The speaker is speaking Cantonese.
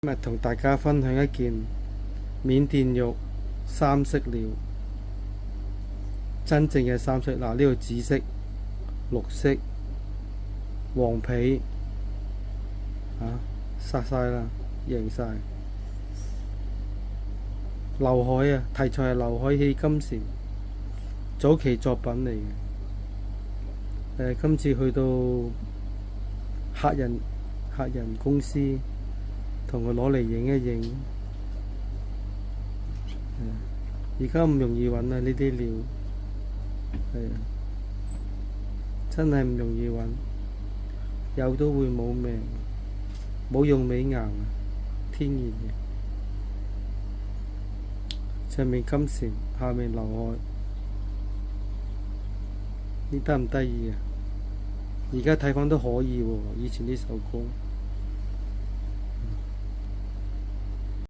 今日同大家分享一件緬甸玉三色料，真正嘅三色。嗱，呢個紫色、綠色、黃皮殺晒啦，贏晒。劉海啊，題材係劉海起金蟬，早期作品嚟嘅。今次去到客人公司，同佢攞嚟影一影。而家唔容易揾啊，呢啲料真係唔容易揾，有都會冇命，冇用美顏啊，天然嘅。上面金蟬，下面劉海，你得唔得意啊？而家睇返都可以喎，以前啲手工。